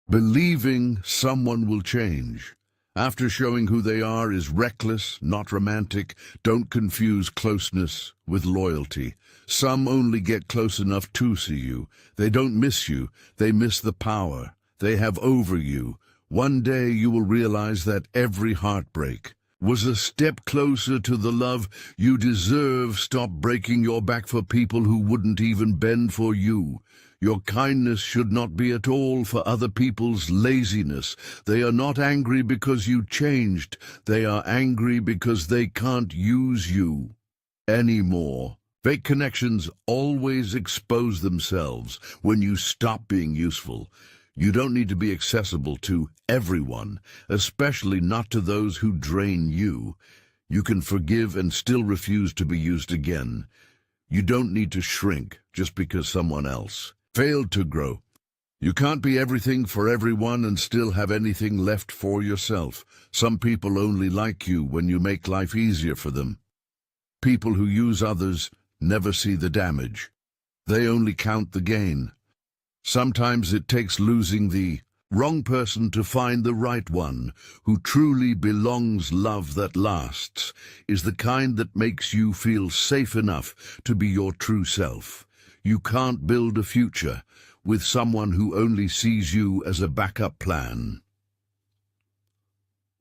Believing someone will change after showing who they are is reckless, not romantic. Don't confuse closeness with loyalty. Some only get close enough to see you. They don't miss you. They miss the power they have over you. One day you will realize that every heartbreak was a step closer to the love you deserve. Stop breaking your back for people who wouldn't even bend for you. Your kindness should not be at all for other people's laziness. They are not angry because you changed. They are angry because they can't use you anymore. Fake connections always expose themselves when you stop being useful. You don't need to be accessible to everyone, especially not to those who drain you. You can forgive and still refuse to be used again. You don't need to shrink just because someone else failed to grow. You can't be everything for everyone and still have anything left for yourself. Some people only like you when you make life easier for them. People who use others never see the damage. They only count the gain. Sometimes it takes losing the wrong person to find the right one who truly belongs. Love that lasts is the kind that makes you feel safe enough to be your true self. You can't build a future with someone who only sees you as a backup plan.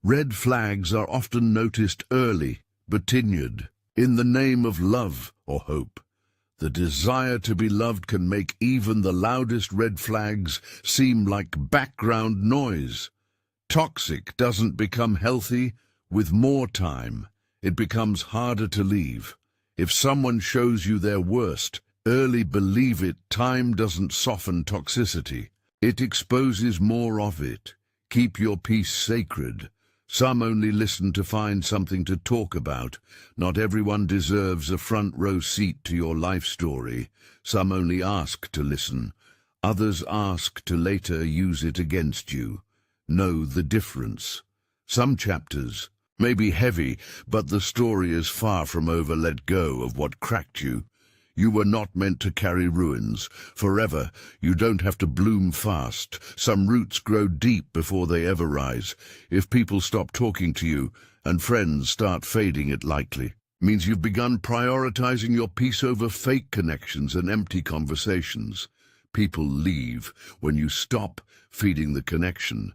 Red flags are often noticed early but ignored in the name of love or hope. The desire to be loved can make even the loudest red flags seem like background noise. Toxic doesn't become healthy with more time. It becomes harder to leave. If someone shows you their worst, early, believe it. Time doesn't soften toxicity. It exposes more of it. Keep your peace sacred. Some only listen to find something to talk about. Not everyone deserves a front row seat to your life story. Some only ask to listen. Others ask to later use it against you. Know the difference. Some chapters may be heavy, but the story is far from over. Let go of what cracked you. You were not meant to carry ruins forever. You don't have to bloom fast. Some roots grow deep before they ever rise. If people stop talking to you and friends start fading, it likely means you've begun prioritizing your peace over fake connections and empty conversations. People leave when you stop feeding the connection,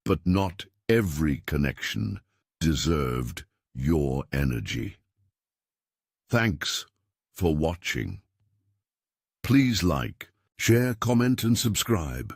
but not every connection deserved your energy. Thanks for watching. Please like, share, comment, and subscribe.